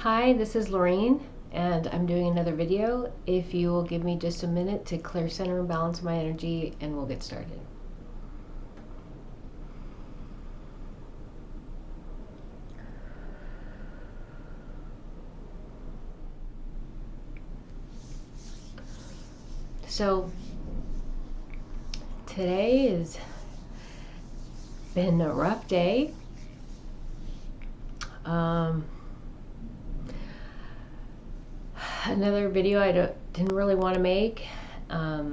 Hi, this is Lorraine, and I'm doing another video. If you will give me just a minute to clear, center, and balance my energy, and we'll get started. So, today has been a rough day. Another video I didn't really want to make. I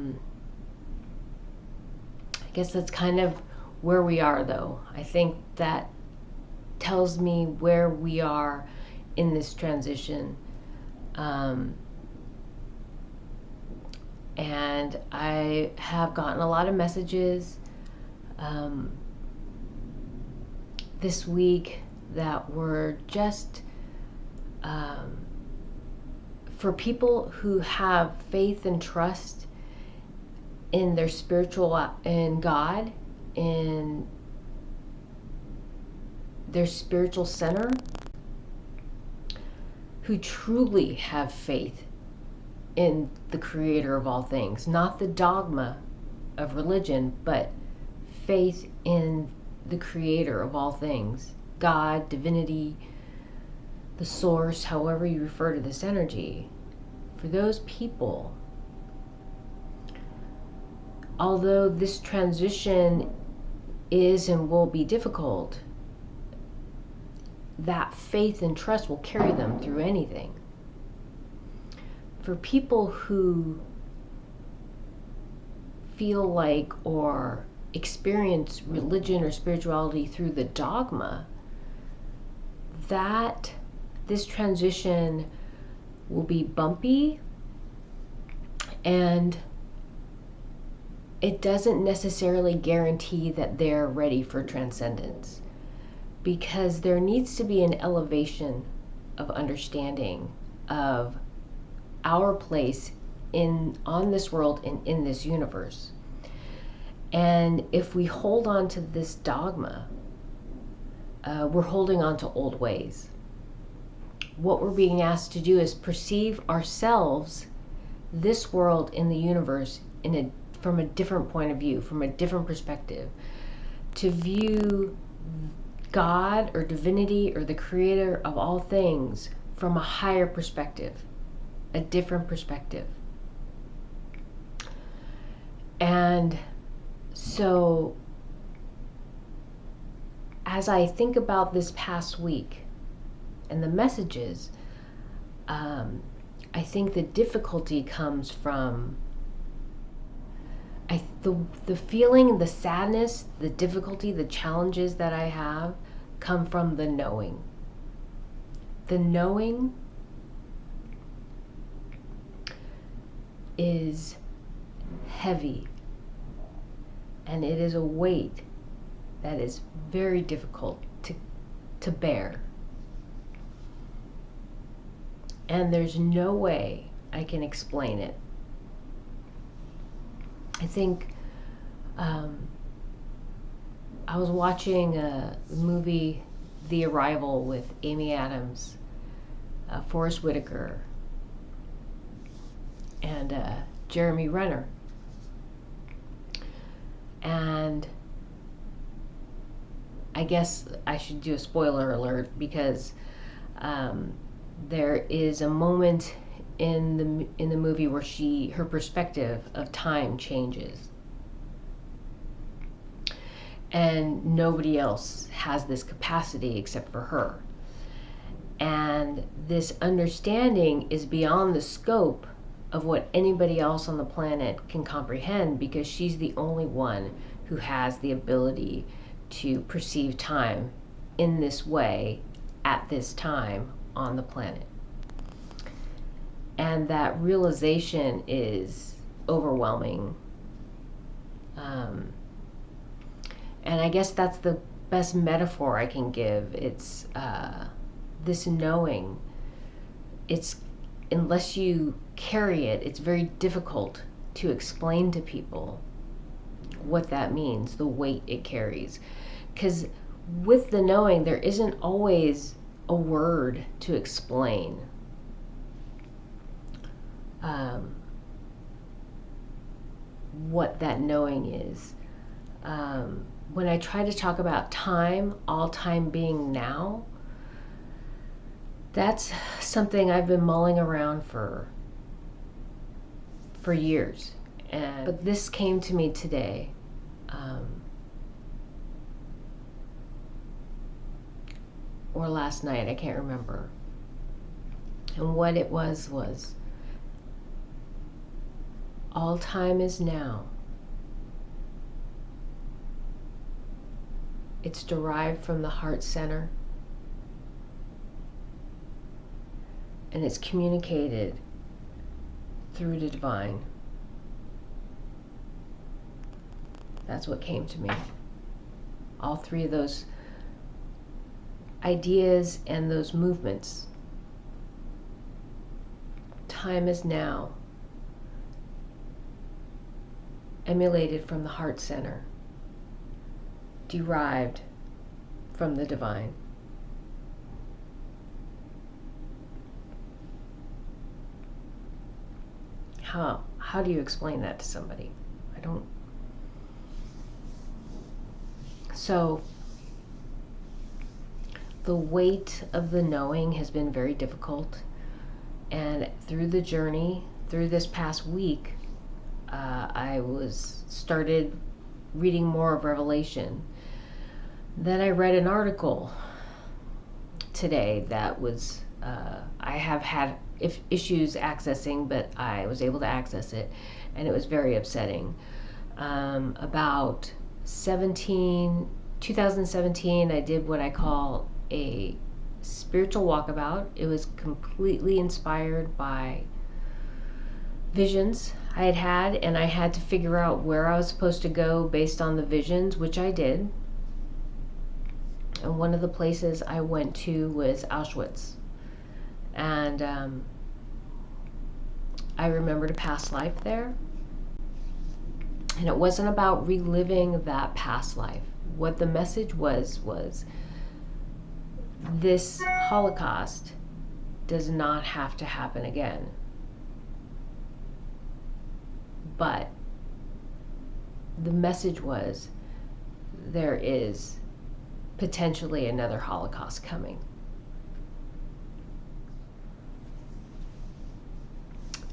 guess that's kind of where we are, though. I think that tells me where we are in this transition. And I have gotten a lot of messages this week that were just for people who have faith and trust in their in God, in their spiritual center, who truly have faith in the creator of all things, not the dogma of religion, but faith in the creator of all things, God, divinity, the source, however you refer to this energy. For those people, although this transition is and will be difficult, that faith and trust will carry them through anything. For people who feel like or experience religion or spirituality through the dogma, that this transition will be bumpy, and it doesn't necessarily guarantee that they're ready for transcendence, because there needs to be an elevation of understanding of our place on this world and in this universe. And if we hold on to this dogma, we're holding on to old ways. What we're being asked to do is perceive ourselves, this world in the universe, from a different point of view, from a different perspective, to view God or divinity or the creator of all things from a higher perspective, a different perspective. And so, as I think about this past week and the messages, I think the difficulty comes from the feeling, the sadness, the difficulty, the challenges that I have come from the knowing. The knowing is heavy, and it is a weight that is very difficult to bear. And there's no way I can explain it. I think I was watching a movie, The Arrival, with Amy Adams, Forrest Whitaker, and Jeremy Renner. And I guess I should do a spoiler alert, because there is a moment in the movie where her perspective of time changes, and nobody else has this capacity except for her. And this understanding is beyond the scope of what anybody else on the planet can comprehend, because she's the only one who has the ability to perceive time in this way at this time on the planet. And that realization is overwhelming. And I guess that's the best metaphor I can give. It's this knowing. It's, unless you carry it, it's very difficult to explain to people what that means, the weight it carries. Because with the knowing, there isn't always a word to explain what that knowing is. When I try to talk about time, all time being now, that's something I've been mulling around for years. But this came to me today. Or last night, I can't remember. And what it was all time is now. It's derived from the heart center, and it's communicated through the divine. That's what came to me. All three of those ideas and those movements. Time is now, emulated from the heart center, derived from the divine. How do you explain that to somebody? I don't. So the weight of the knowing has been very difficult, and through the journey, through this past week, I started reading more of Revelation. Then I read an article today that was I have had issues accessing, but I was able to access it, and it was very upsetting. About 2017, I did what I call a spiritual walkabout. It was completely inspired by visions I had, and I had to figure out where I was supposed to go based on the visions, which I did. And one of the places I went to was Auschwitz. And I remembered a past life there. And it wasn't about reliving that past life. What the message was this Holocaust does not have to happen again. But the message was there is potentially another Holocaust coming.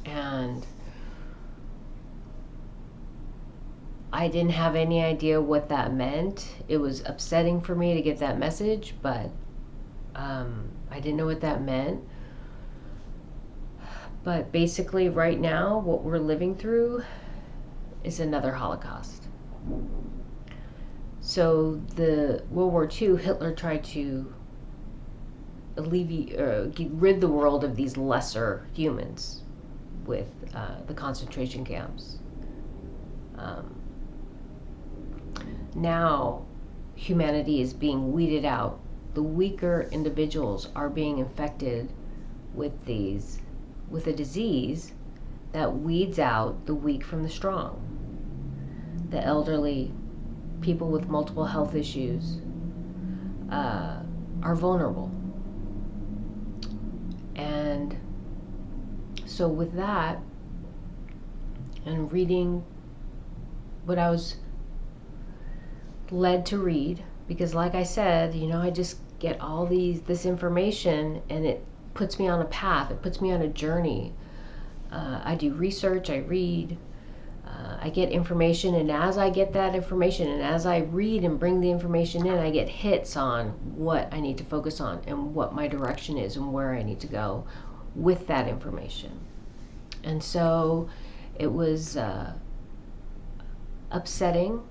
And I didn't have any idea what that meant. It was upsetting for me to get that message, but I didn't know what that meant. But basically right now, what we're living through is another Holocaust. So the World War II, Hitler tried to get rid the world of these lesser humans with the concentration camps. Now humanity is being weeded out. The weaker individuals are being infected with a disease that weeds out the weak from the strong. The elderly, people with multiple health issues are vulnerable. And so with that, and reading what I was led to read, because like I said, I just get all this information, and it puts me on a path, it puts me on a journey. I do research, I read, I get information, and as I get that information, and as I read and bring the information in, I get hits on what I need to focus on and what my direction is and where I need to go with that information. And so it was upsetting,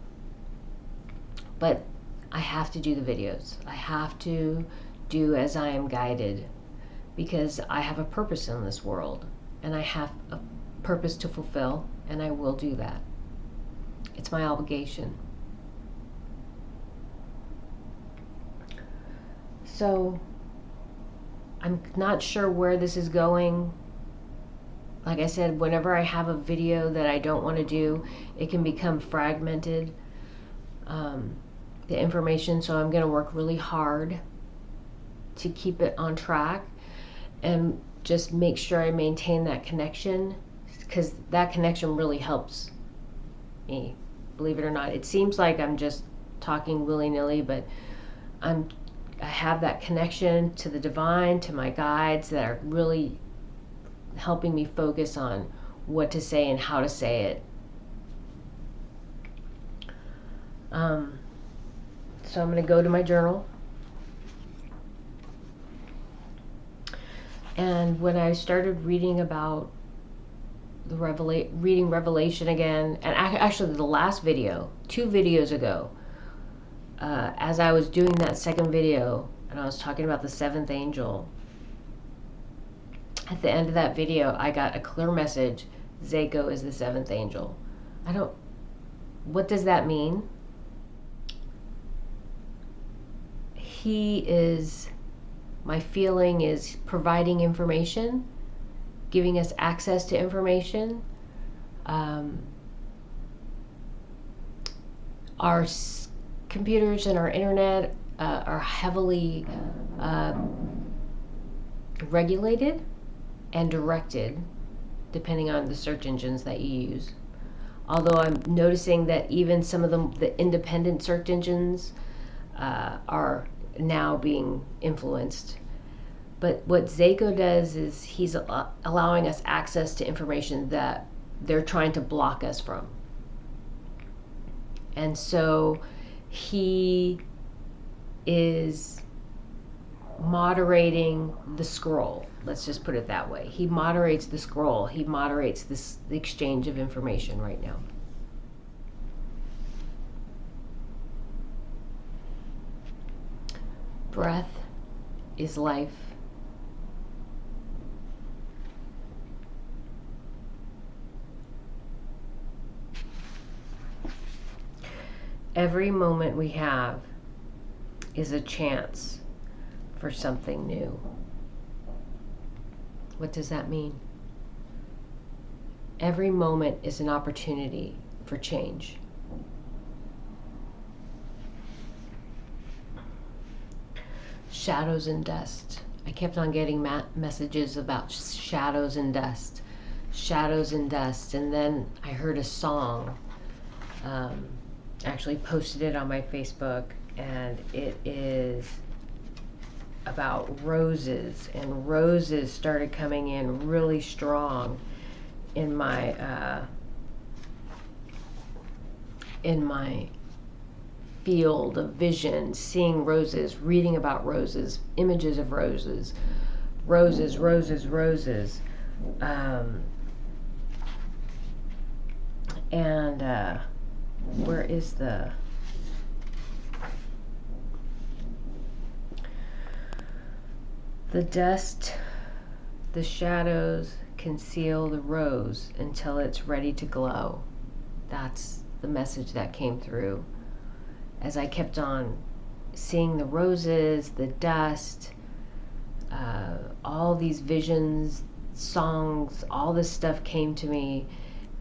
but I have to do the videos. I have to do as I am guided, because I have a purpose in this world, and I have a purpose to fulfill, and I will do that. It's my obligation. So I'm not sure where this is going. Like I said, whenever I have a video that I don't want to do, it can become fragmented, the information. So I'm going to work really hard to keep it on track and just make sure I maintain that connection, because that connection really helps me, believe it or not. It seems like I'm just talking willy-nilly, but I have that connection to the divine, to my guides that are really helping me focus on what to say and how to say it. So I'm going to go to my journal. And when I started reading about the reading Revelation again, and actually the last video, 2 videos ago, as I was doing that second video and I was talking about the 7th angel, at the end of that video I got a clear message: Zayco is the 7th angel. What does that mean? He is, my feeling is, providing information, giving us access to information. Our computers and our internet are heavily regulated and directed depending on the search engines that you use. Although I'm noticing that even some of the independent search engines are now being influenced. But what Zayco does is he's allowing us access to information that they're trying to block us from. And so he is moderating the scroll. Let's just put it that way. He moderates the scroll. He moderates the exchange of information right now. Breath is life. Every moment we have is a chance for something new. What does that mean? Every moment is an opportunity for change. Shadows and dust. I kept on getting messages about shadows and dust. Shadows and dust. And then I heard a song. Actually posted it on my Facebook, and it is about roses, and roses started coming in really strong in my field of vision, seeing roses, reading about roses, images of roses, roses, roses, roses, and where is the dust, the shadows conceal the rose until it's ready to glow. That's the message that came through as I kept on seeing the roses, the dust, all these visions, songs, all this stuff came to me,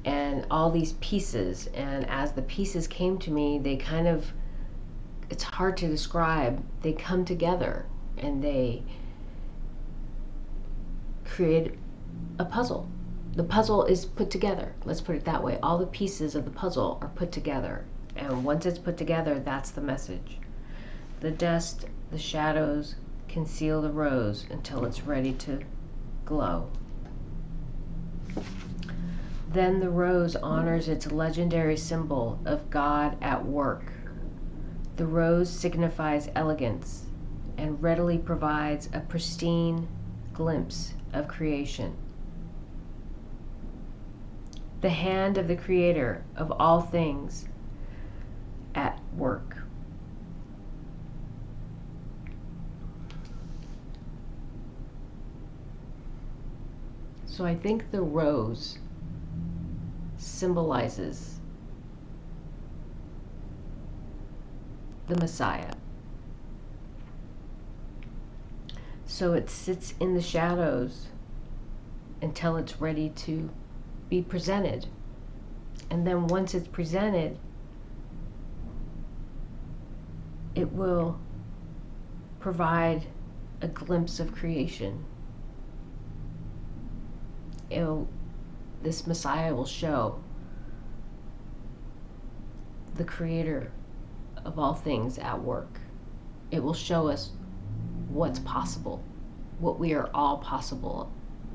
and all these pieces. And as the pieces came to me, they kind of, it's hard to describe, they come together and they create a puzzle. The puzzle is put together, let's put it that way. All the pieces of the puzzle are put together, and once it's put together, that's the message. The dust, the shadows conceal the rose until it's ready to glow. Then the rose honors its legendary symbol of God at work. The rose signifies elegance and readily provides a pristine glimpse of creation. The hand of the Creator of all things at work. So I think the rose symbolizes the Messiah. So it sits in the shadows until it's ready to be presented. And then once it's presented, it will provide a glimpse of creation. This Messiah will show the creator of all things at work. It will show us what's possible, what we are all possible,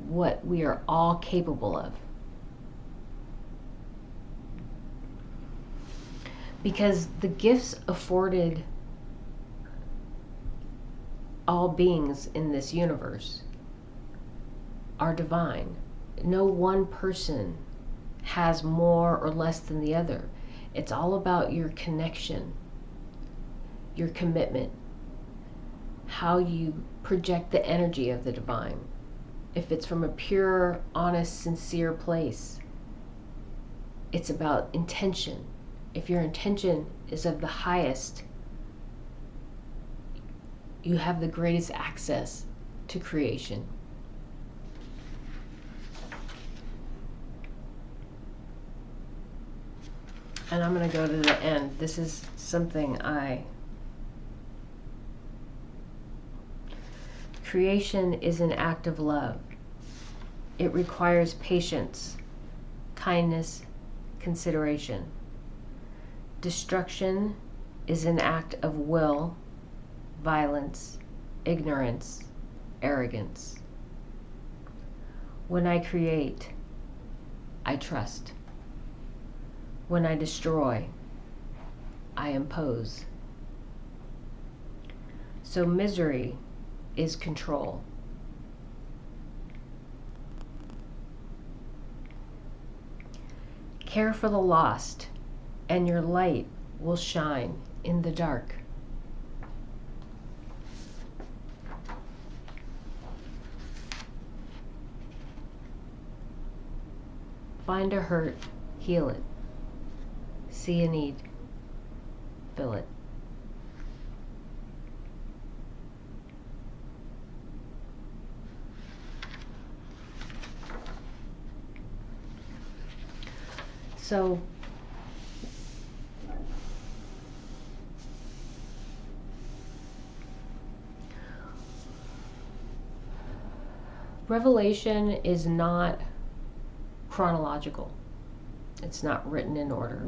what we are all capable of. Because the gifts afforded all beings in this universe are divine. No one person has more or less than the other. It's all about your connection, your commitment, how you project the energy of the divine. If it's from a pure, honest, sincere place, it's about intention. If your intention is of the highest, you have the greatest access to creation. And I'm going to go to the end. This is something Creation is an act of love. It requires patience, kindness, consideration. Destruction is an act of will, violence, ignorance, arrogance. When I create, I trust. When I destroy, I impose. So misery is control. Care for the lost, and your light will shine in the dark. Find a hurt, heal it. See a need, fill it. So Revelation is not chronological. It's not written in order.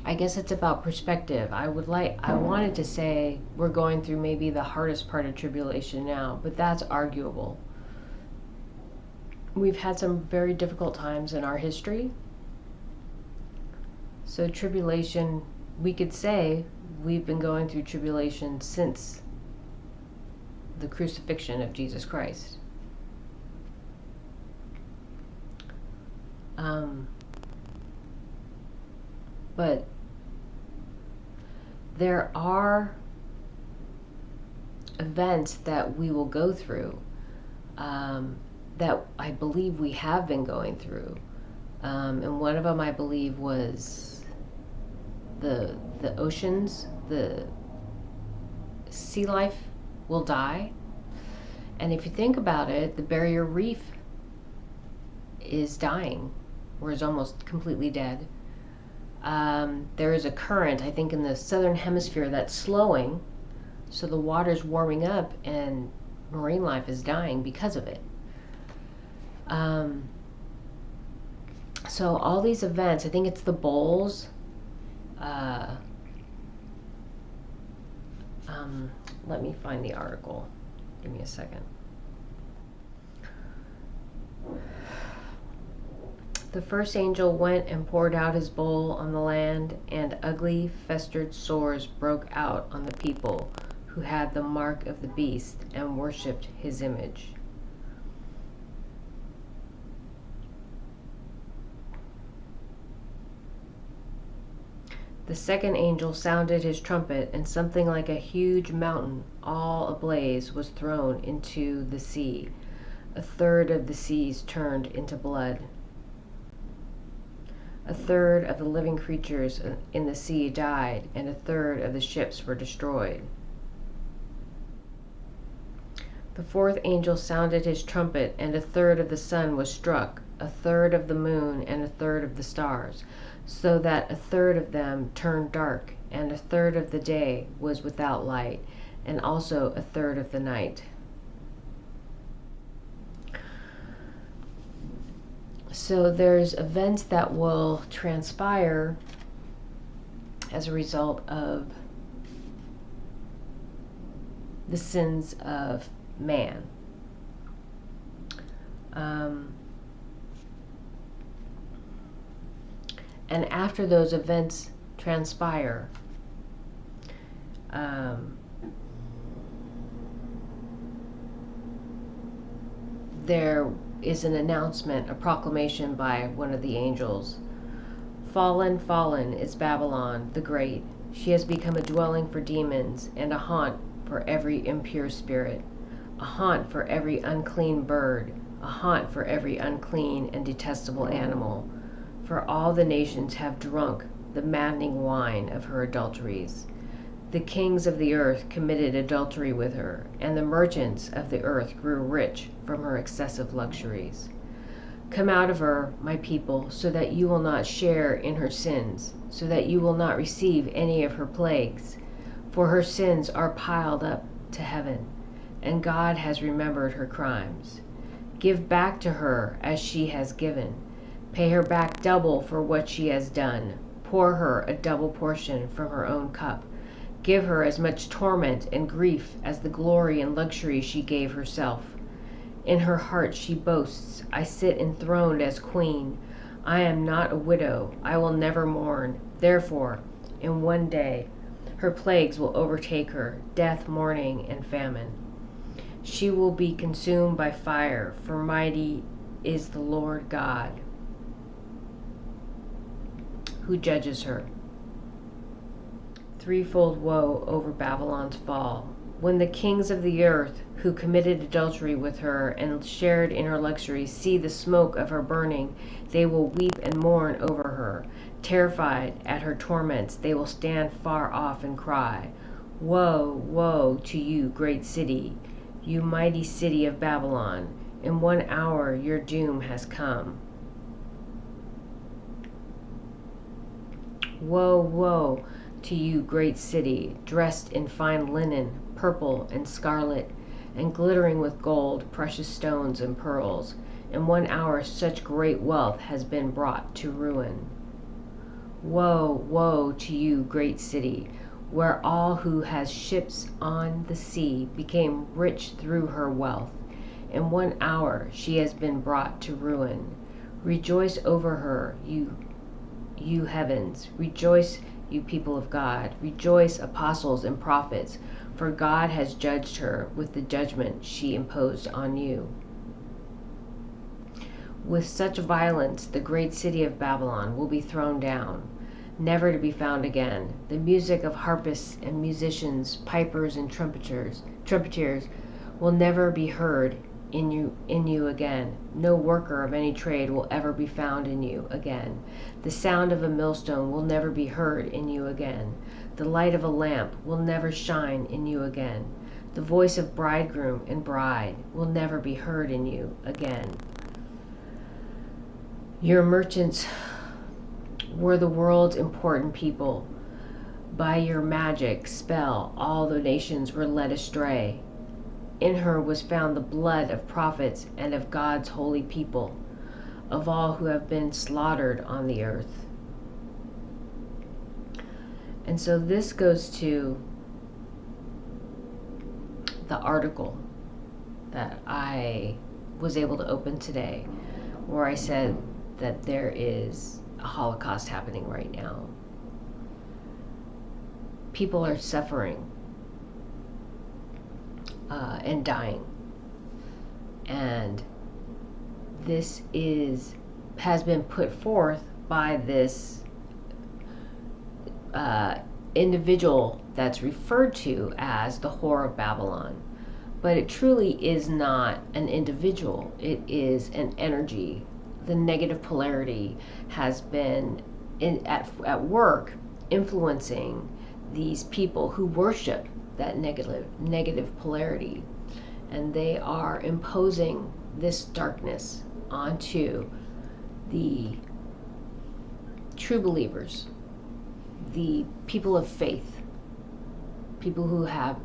I guess it's about perspective. I wanted to say we're going through maybe the hardest part of tribulation now, but that's arguable. We've had some very difficult times in our history. So tribulation, we could say we've been going through tribulation since the crucifixion of Jesus Christ. But there are events that we will go through that I believe we have been going through. And one of them, I believe, was the oceans, the sea life will die. And if you think about it, the barrier reef is dying, or is almost completely dead. There is a current, I think, in the southern hemisphere that's slowing, so the water's warming up and marine life is dying because of it. So all these events, I think it's the bowls. Let me find the article. Give me a second. The first angel went and poured out his bowl on the land, and ugly, festered sores broke out on the people who had the mark of the beast and worshipped his image. The second angel sounded his trumpet, and something like a huge mountain, all ablaze, was thrown into the sea. A third of the seas turned into blood. A third of the living creatures in the sea died, and a third of the ships were destroyed. The fourth angel sounded his trumpet, and a third of the sun was struck, a third of the moon, and a third of the stars, so that a third of them turned dark, and a third of the day was without light, and also a third of the night. So there's events that will transpire as a result of the sins of man. And after those events transpire, there is an announcement, a proclamation by one of the angels. Fallen, fallen is Babylon the Great. She has become a dwelling for demons and a haunt for every impure spirit, a haunt for every unclean bird, a haunt for every unclean and detestable animal. For all the nations have drunk the maddening wine of her adulteries. The kings of the earth committed adultery with her, and the merchants of the earth grew rich from her excessive luxuries. Come out of her, my people, so that you will not share in her sins, so that you will not receive any of her plagues. For her sins are piled up to heaven, and God has remembered her crimes. Give back to her as she has given. Pay her back double for what she has done. Pour her a double portion from her own cup. Give her as much torment and grief as the glory and luxury she gave herself. In her heart she boasts, I sit enthroned as queen. I am not a widow. I will never mourn. Therefore, in one day, her plagues will overtake her, death, mourning, and famine. She will be consumed by fire, for mighty is the Lord God who judges her. Threefold woe over Babylon's fall. When the kings of the earth, who committed adultery with her and shared in her luxuries, see the smoke of her burning, they will weep and mourn over her. Terrified at her torments, they will stand far off and cry, Woe, woe to you, great city, you mighty city of Babylon. In 1 hour your doom has come. Woe, woe to you, great city, dressed in fine linen, purple and scarlet, and glittering with gold, precious stones, and pearls. In 1 hour such great wealth has been brought to ruin. Woe, woe to you, great city, where all who has ships on the sea became rich through her wealth. In 1 hour she has been brought to ruin. Rejoice over her, you heavens. Rejoice, you people of God. Rejoice, apostles and prophets, for God has judged her with the judgment she imposed on you. With such violence, the great city of Babylon will be thrown down, never to be found again. The music of harpists and musicians, pipers and trumpeters will never be heard in you again. No worker of any trade will ever be found in you again. The sound of a millstone will never be heard in you again. The light of a lamp will never shine in you again. The voice of bridegroom and bride will never be heard in you again. Your merchants were the world's important people. By your magic spell, all the nations were led astray. In her was found the blood of prophets and of God's holy people, of all who have been slaughtered on the earth. And so this goes to the article that I was able to open today, where I said that there is a Holocaust happening right now. People are suffering and dying. And this has been put forth by this individual that's referred to as the Whore of Babylon. But it truly is not an individual. It is an energy. The negative polarity has been at work influencing these people who worship that negative polarity, and they are imposing this darkness onto the true believers, the people of faith, people who have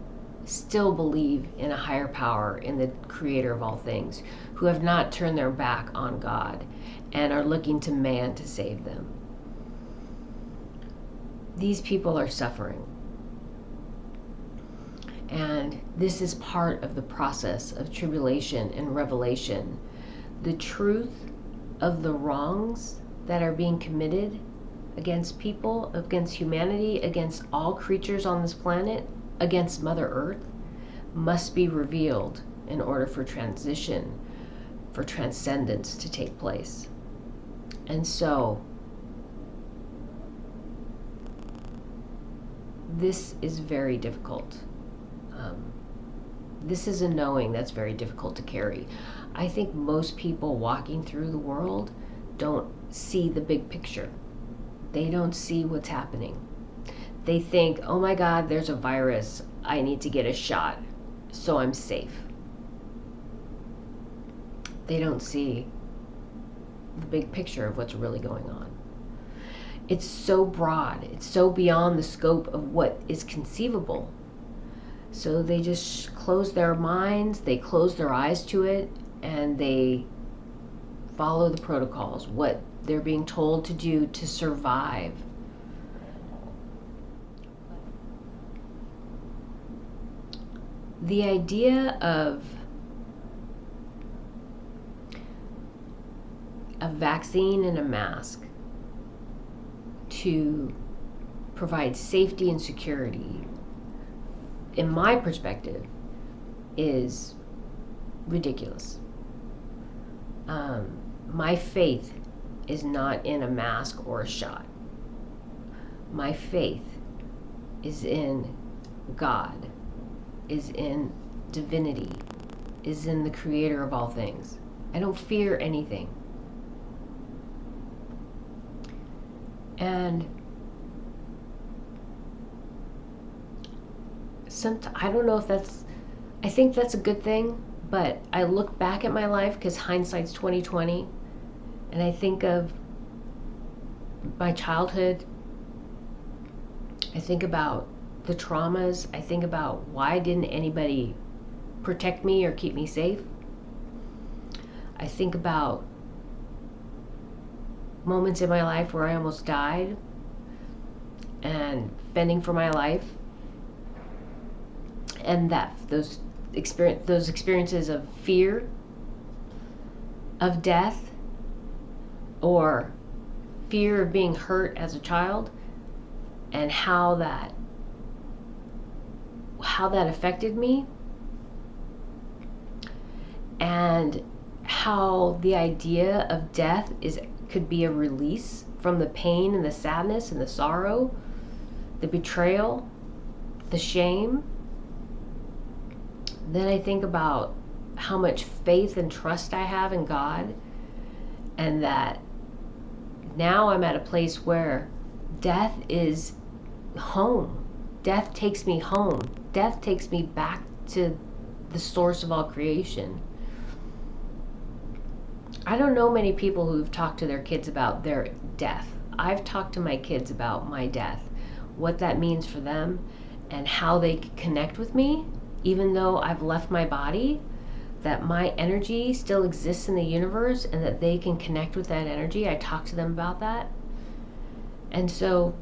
still believe in a higher power, in the creator of all things, who have not turned their back on God and are looking to man to save them. These people are suffering. And this is part of the process of tribulation and revelation. The truth of the wrongs that are being committed against people, against humanity, against all creatures on this planet, against Mother Earth, must be revealed in order for transition, for transcendence to take place. And so, this is very difficult. This is a knowing that's very difficult to carry. I think most people walking through the world don't see the big picture. They don't see what's happening. They think, oh my God, there's a virus. I need to get a shot so I'm safe. They don't see the big picture of what's really going on. It's so broad. It's so beyond the scope of what is conceivable. So they just close their minds, they close their eyes to it, and they follow the protocols, what they're being told to do to survive. The idea of a vaccine and a mask to provide safety and security, in my perspective, is ridiculous. My faith is not in a mask or a shot. My faith is in God, is in divinity, is in the creator of all things. I don't fear anything. And I don't know if I think that's a good thing, but I look back at my life, because hindsight's 20/20, and I think of my childhood. I think about the traumas. I think about, why didn't anybody protect me or keep me safe? I think about moments in my life where I almost died and fending for my life, and those experiences of fear of death, or fear of being hurt as a child, and how that affected me, and how the idea of death could be a release from the pain and the sadness and the sorrow, the betrayal, the shame. Then I think about how much faith and trust I have in God, and that now I'm at a place where death is home. Death takes me home. Death takes me back to the source of all creation. I don't know many people who've talked to their kids about their death. I've talked to my kids about my death, what that means for them, and how they connect with me, even though I've left my body, that my energy still exists in the universe and that they can connect with that energy. I talk to them about that. And so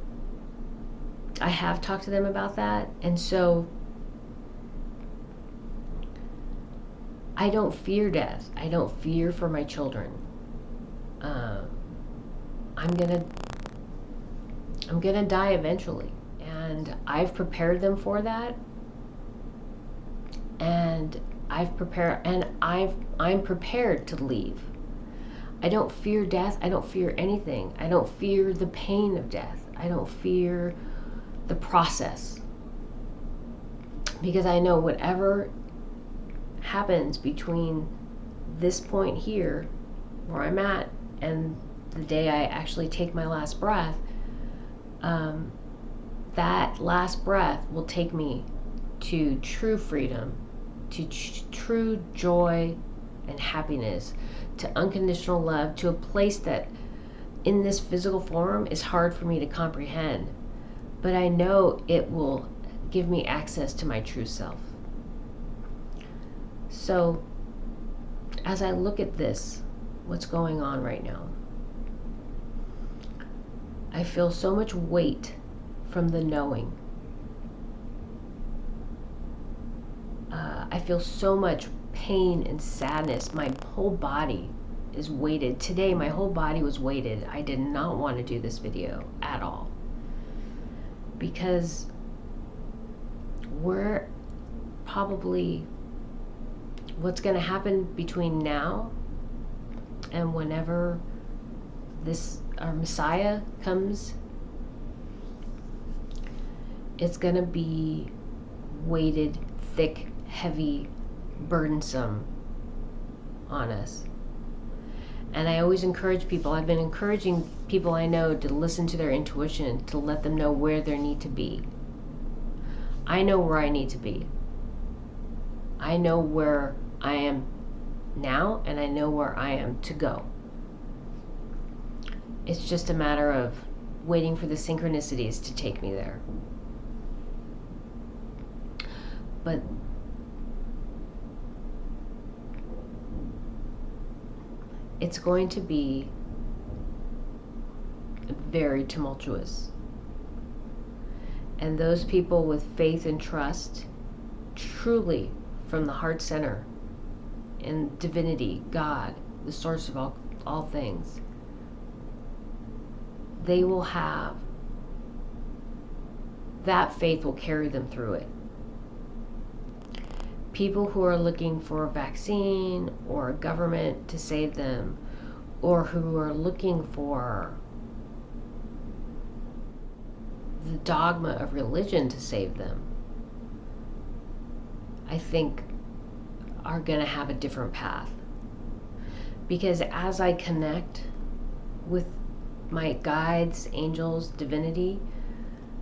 I have talked to them about that. And so I don't fear death. I don't fear for my children. I'm gonna die eventually, and I've prepared them for that. And I'm prepared to leave. I don't fear death. I don't fear anything. I don't fear the pain of death. I don't fear the process, because I know whatever happens between this point here, where I'm at, and the day I actually take my last breath, that last breath will take me to true freedom, to true joy, and happiness, to unconditional love, to a place that in this physical form is hard for me to comprehend. But I know it will give me access to my true self. So, as I look at this, what's going on right now, I feel so much weight from the knowing. I feel so much pain and sadness. My whole body is weighted. Today, my whole body was weighted. I did not want to do this video at all. Because we're probably, what's going to happen between now and whenever our Messiah comes, it's going to be weighted, thick, heavy, burdensome on us. And I always encourage people, I've been encouraging people I know to listen to their intuition, to let them know where they need to be. I know where I need to be. I know where I am now, and I know where I am to go. It's just a matter of waiting for the synchronicities to take me there. But it's going to be very tumultuous. And those people with faith and trust, truly from the heart center, in divinity, God, the source of all things, they will have, that faith will carry them through it. People who are looking for a vaccine or a government to save them, or who are looking for the dogma of religion to save them, I think are going to have a different path. Because as I connect with my guides, angels, divinity,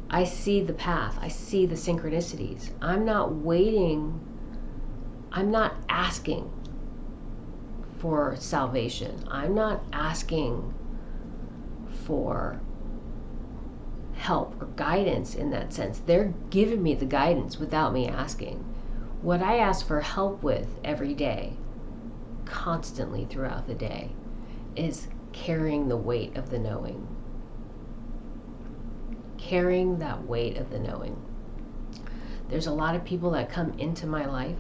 I see the path. I see the synchronicities. I'm not waiting. I'm not asking for salvation. I'm not asking for help or guidance in that sense. They're giving me the guidance without me asking. What I ask for help with every day, constantly throughout the day, is carrying the weight of the knowing. Carrying that weight of the knowing. There's a lot of people that come into my life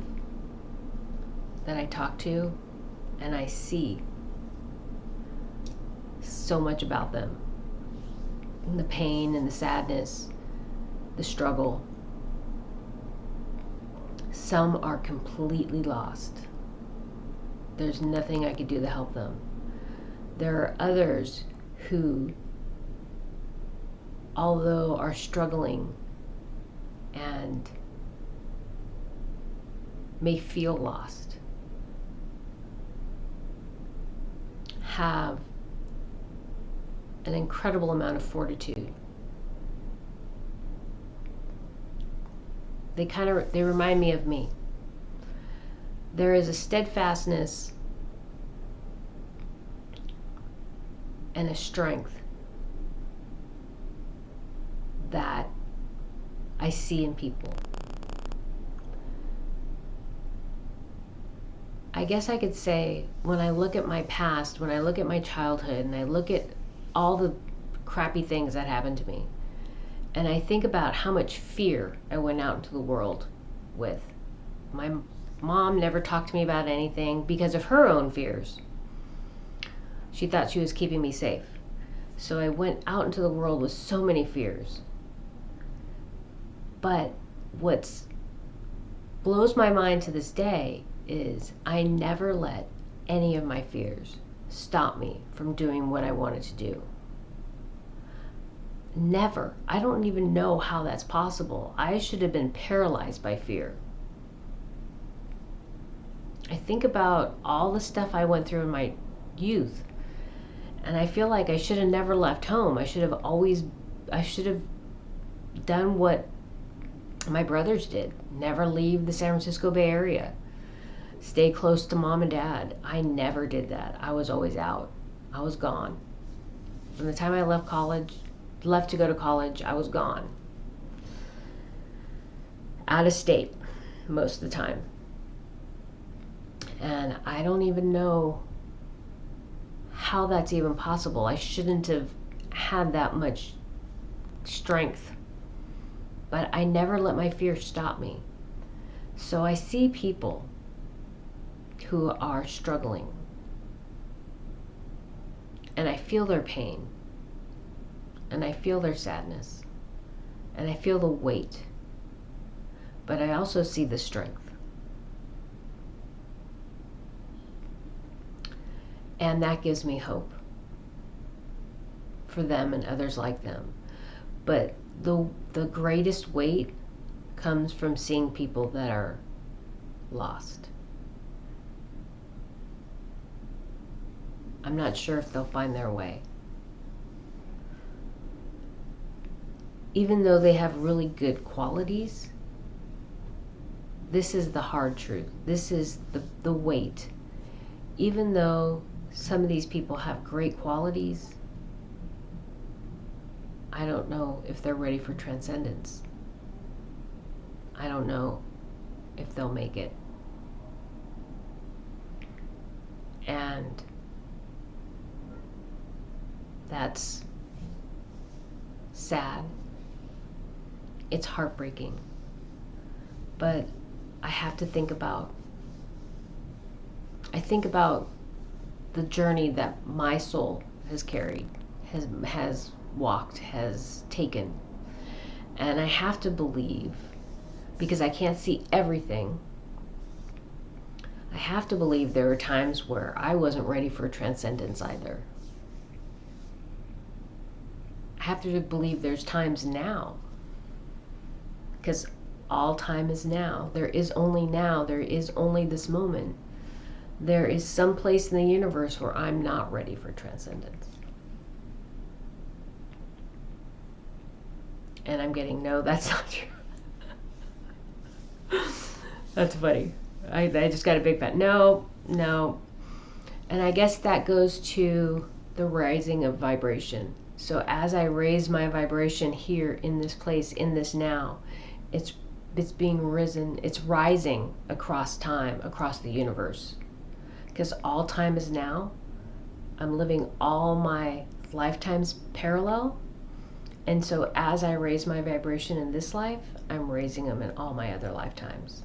that I talk to, and I see so much about them. And the pain and the sadness, the struggle. Some are completely lost. There's nothing I could do to help them. There are others who, although are struggling and may feel lost, have an incredible amount of fortitude. They remind me of me. There is a steadfastness and a strength that I see in people. I guess I could say, when I look at my past, when I look at my childhood, and I look at all the crappy things that happened to me, and I think about how much fear I went out into the world with. My mom never talked to me about anything because of her own fears. She thought she was keeping me safe. So I went out into the world with so many fears. But what blows my mind to this day is I never let any of my fears stop me from doing what I wanted to do. Never. I don't even know how that's possible. I should have been paralyzed by fear. I think about all the stuff I went through in my youth, and I feel like I should have never left home. I should have done what my brothers did. Never leave the San Francisco Bay Area. Stay close to mom and dad. I never did that. I was always out. I was gone. From the time I left to go to college, I was gone. Out of state most of the time. And I don't even know how that's even possible. I shouldn't have had that much strength. But I never let my fear stop me. So I see people who are struggling. And I feel their pain. And I feel their sadness. And I feel the weight. But I also see the strength. And that gives me hope for them and others like them. But the greatest weight comes from seeing people that are lost. I'm not sure if they'll find their way. Even though they have really good qualities, this is the hard truth. This is the weight. Even though some of these people have great qualities, I don't know if they're ready for transcendence. I don't know if they'll make it. And that's sad. It's heartbreaking. But I have to think about the journey that my soul has carried, has walked, has taken. And I have to believe, because I can't see everything, I have to believe there were times where I wasn't ready for transcendence either. I have to believe there's times now, because all time is now. There is only now. There is only this moment. There is some place in the universe where I'm not ready for transcendence. And I'm getting, no, that's not true. That's funny. I just got a big fat no. And I guess that goes to the rising of vibration. So as I raise my vibration here in this place, in this now, it's being risen, it's rising across time, across the universe. Because all time is now. I'm living all my lifetimes parallel. And so as I raise my vibration in this life, I'm raising them in all my other lifetimes.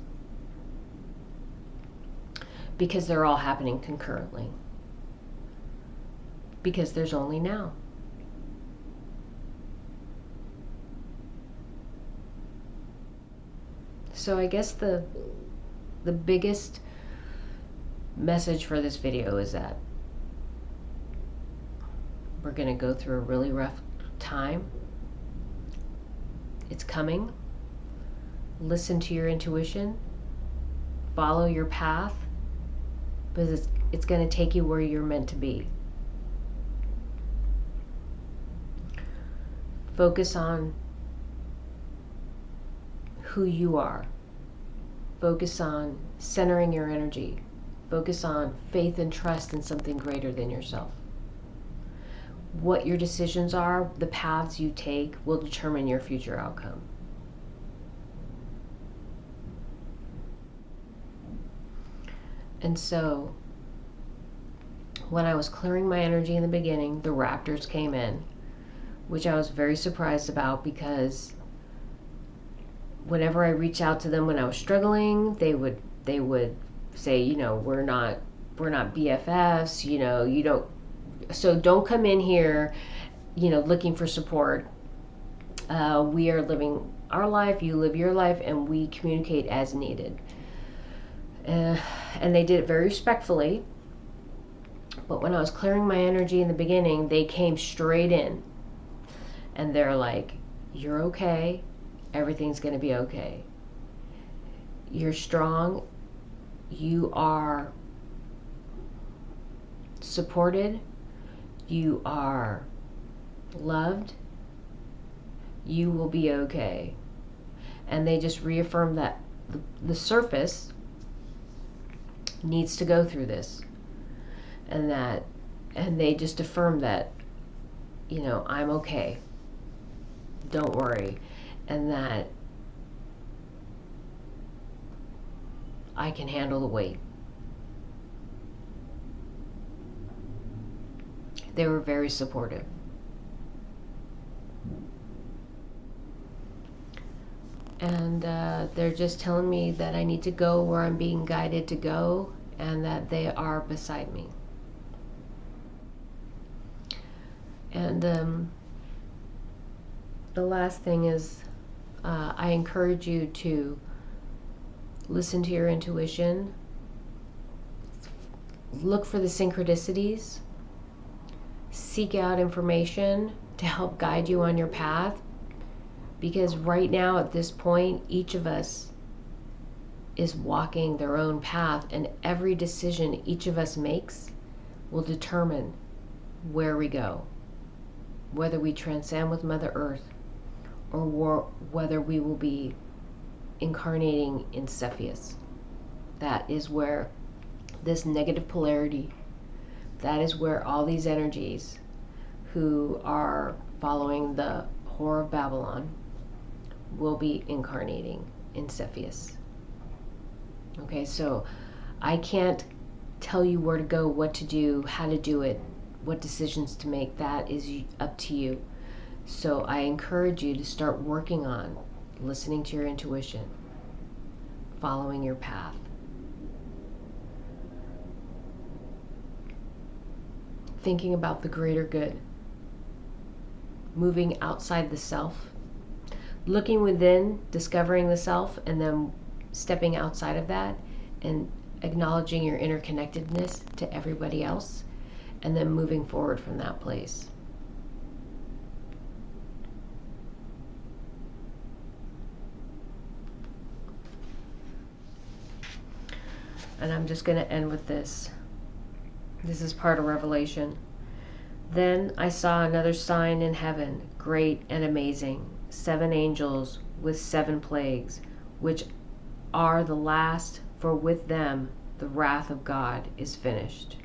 Because they're all happening concurrently. Because there's only now. So I guess the biggest message for this video is that we're going to go through a really rough time. It's coming. Listen to your intuition. Follow your path. Because it's going to take you where you're meant to be. Focus on who you are. Focus on centering your energy. Focus on faith and trust in something greater than yourself. What your decisions are, the paths you take, will determine your future outcome. And so, when I was clearing my energy in the beginning, the raptors came in, which I was very surprised about, because whenever I reach out to them when I was struggling, they would say, you know, we're not BFFs, you know, so don't come in here, you know, looking for support. We are living our life, you live your life, and we communicate as needed. And they did it very respectfully. But when I was clearing my energy in the beginning, they came straight in. And they're like, you're okay. Everything's going to be okay. You're strong. You are supported. You are loved. You will be okay. And they just reaffirmed that the surface, needs to go through this, and they just affirm that, I'm okay, don't worry, and that I can handle the weight. They were very supportive. And they're just telling me that I need to go where I'm being guided to go, and that they are beside me. And the last thing is, I encourage you to listen to your intuition, look for the synchronicities, seek out information to help guide you on your path, because right now at this point, each of us is walking their own path, and every decision each of us makes will determine where we go, whether we transcend with Mother Earth, or whether we will be incarnating in Cepheus. That is where this negative polarity, that is where all these energies who are following the Whore of Babylon will be incarnating in Cepheus. Okay, so I can't tell you where to go, what to do, how to do it, what decisions to make. That is up to you. So I encourage you to start working on listening to your intuition, following your path, thinking about the greater good, moving outside the self, looking within, discovering the self, and then stepping outside of that and acknowledging your interconnectedness to everybody else, and then moving forward from that place. And I'm just going to end with this. This is part of Revelation. Then I saw another sign in heaven, great and amazing, 7 angels with 7 plagues, which are the last, for with them the wrath of God is finished.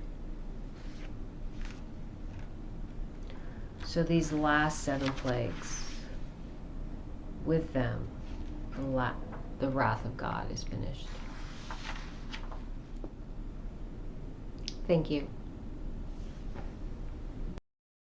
So these last 7 plagues, with them the wrath of God is finished. Thank you.